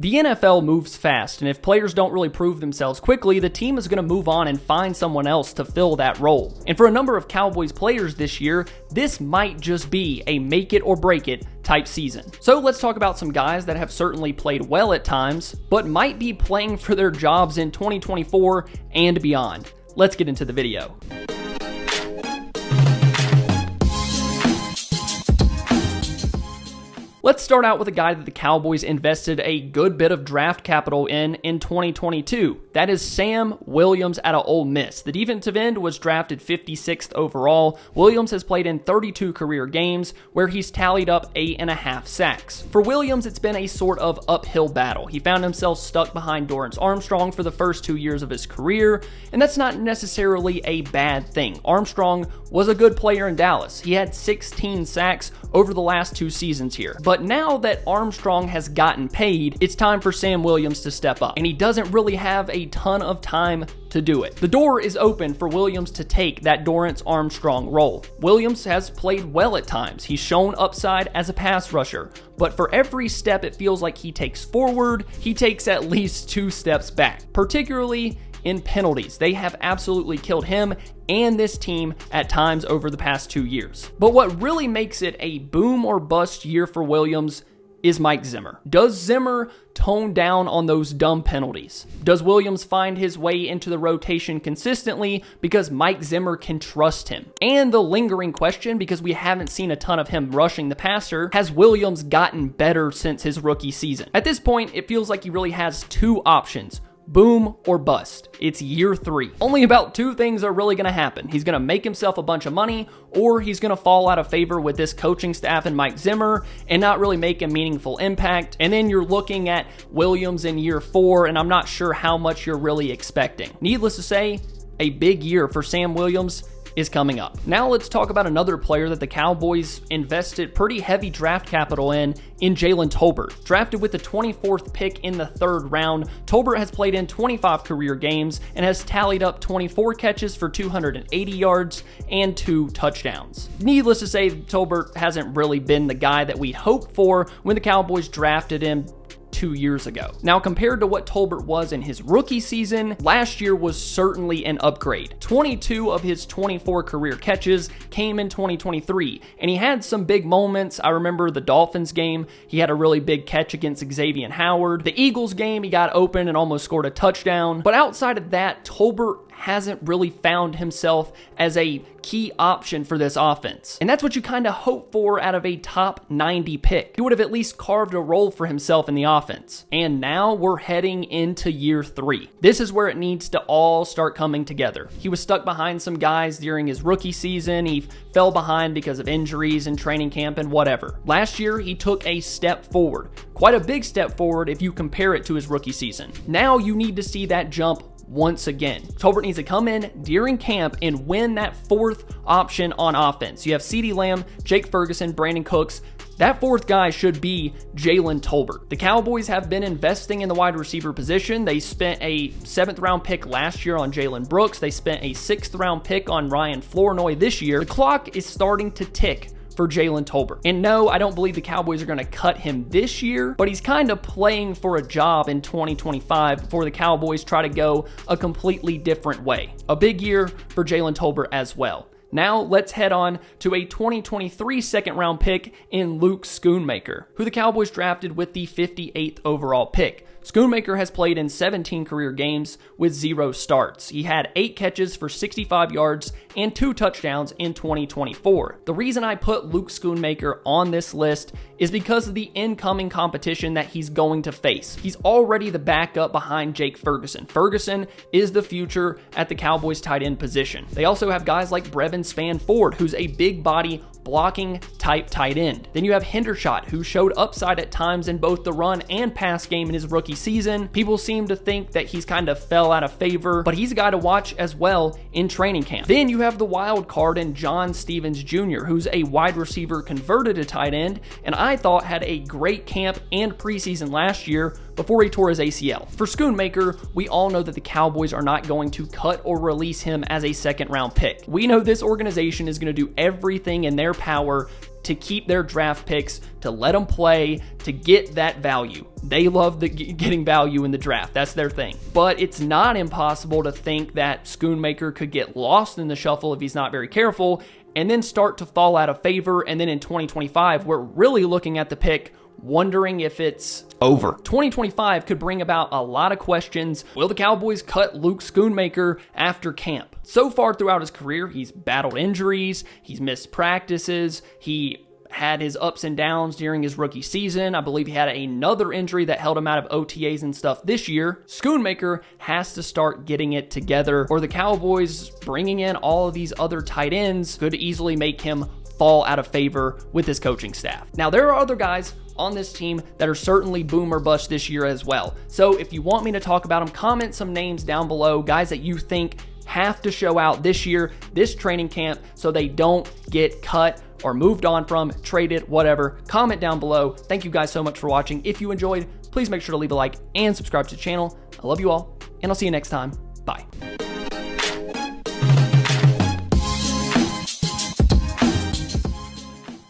The NFL moves fast, and if players don't really prove themselves quickly, the team is going to move on and find someone else to fill that role. And for a number of Cowboys players this year, this might just be a make it or break it type season. So let's talk about some guys that have certainly played well at times, but might be playing for their jobs in 2024 and beyond. Let's get into the video. Let's start out with a guy that the Cowboys invested a good bit of draft capital in 2022. That is Sam Williams out of Ole Miss. The defensive end was drafted 56th overall. Williams has played in 32 career games where he's tallied up 8.5 sacks. For Williams, it's been a sort of uphill battle. He found himself stuck behind Dorrance Armstrong for the first 2 years of his career, and that's not necessarily a bad thing. Armstrong was a good player in Dallas. He had 16 sacks over the last 2 seasons here. But now that Armstrong has gotten paid, it's time for Sam Williams to step up, and he doesn't really have a ton of time to do it. The door is open for Williams to take that Dorrance Armstrong role. Williams has played well at times. He's shown upside as a pass rusher, but for every step it feels like he takes forward, he takes at least 2 steps back, particularly in penalties. They have absolutely killed him and this team at times over the past 2 years. But what really makes it a boom or bust year for Williams is Mike Zimmer. Does Zimmer tone down on those dumb penalties? Does Williams find his way into the rotation consistently because Mike Zimmer can trust him? And the lingering question, because we haven't seen a ton of him rushing the passer, has Williams gotten better since his rookie season? At this point, it feels like he really has 2 options. Boom or bust. It's year 3. Only about 2 things are really going to happen. He's going to make himself a bunch of money, or he's going to fall out of favor with this coaching staff and Mike Zimmer and not really make a meaningful impact. And then you're looking at Williams in year 4, and I'm not sure how much you're really expecting. Needless to say, a big year for Sam Williams is coming up. Now let's talk about another player that the Cowboys invested pretty heavy draft capital in Jalen Tolbert. Drafted with the 24th pick in the 3rd round, Tolbert has played in 25 career games and has tallied up 24 catches for 280 yards and 2 touchdowns. Needless to say, Tolbert hasn't really been the guy that we hoped for when the Cowboys drafted him 2 years ago. Now, compared to what Tolbert was in his rookie season, last year was certainly an upgrade. 22 of his 24 career catches came in 2023, and he had some big moments. I remember the Dolphins game, he had a really big catch against Xavier Howard. The Eagles game, he got open and almost scored a touchdown. But outside of that, Tolbert hasn't really found himself as a key option for this offense. And that's what you kind of hope for out of a top 90 pick. He would have at least carved a role for himself in the offense. And now we're heading into year 3. This is where it needs to all start coming together. He was stuck behind some guys during his rookie season. He fell behind because of injuries and training camp and whatever. Last year, he took a step forward. Quite a big step forward if you compare it to his rookie season. Now you need to see that jump once again. Tolbert needs to come in during camp and win that 4th option on offense. You have CeeDee Lamb, Jake Ferguson, Brandon Cooks. That 4th guy should be Jalen Tolbert. The Cowboys have been investing in the wide receiver position. They spent a 7th round pick last year on Jalen Brooks. They spent a 6th round pick on Ryan Flournoy this year. The clock is starting to tick for Jalen Tolbert. And no, I don't believe the Cowboys are going to cut him this year, but he's kind of playing for a job in 2025 before the Cowboys try to go a completely different way. A big year for Jalen Tolbert as well. Now let's head on to a 2023 second round pick in Luke Schoonmaker, who the Cowboys drafted with the 58th overall pick. Schoonmaker has played in 17 career games with 0 starts. He had 8 catches for 65 yards and 2 touchdowns in 2024. The reason I put Luke Schoonmaker on this list is because of the incoming competition that he's going to face. He's already the backup behind Jake Ferguson. Ferguson is the future at the Cowboys tight end position. They also have guys like Brevin Spann-Ford, who's a big body blocking type tight end. Then you have Hendershot, who showed upside at times in both the run and pass game in his rookie season. People seem to think that he's kind of fell out of favor, but he's a guy to watch as well in training camp. Then you have the wild card in John Stevens Jr., who's a wide receiver converted to tight end, and I thought had a great camp and preseason last year before he tore his ACL. For Schoonmaker, we all know that the Cowboys are not going to cut or release him as a second-round pick. We know this organization is going to do everything in their power to keep their draft picks, to let them play, to get that value. They love getting value in the draft. That's their thing. But it's not impossible to think that Schoonmaker could get lost in the shuffle if he's not very careful, and then start to fall out of favor. And then in 2025, we're really looking at the pick, wondering if it's over. 2025 could bring about a lot of questions. Will the Cowboys cut Luke Schoonmaker after camp? So far throughout his career, he's battled injuries, he's missed practices, he had his ups and downs during his rookie season. I believe he had another injury that held him out of OTAs and stuff this year. Schoonmaker has to start getting it together, or the Cowboys bringing in all of these other tight ends could easily make him fall out of favor with his coaching staff. Now, there are other guys on this team that are certainly boom or bust this year as well. So if you want me to talk about them, comment some names down below, guys that you think have to show out this year, this training camp, so they don't get cut or moved on from, traded, whatever. Comment down below. Thank you guys so much for watching. If you enjoyed, please make sure to leave a like and subscribe to the channel. I love you all, and I'll see you next time. Bye.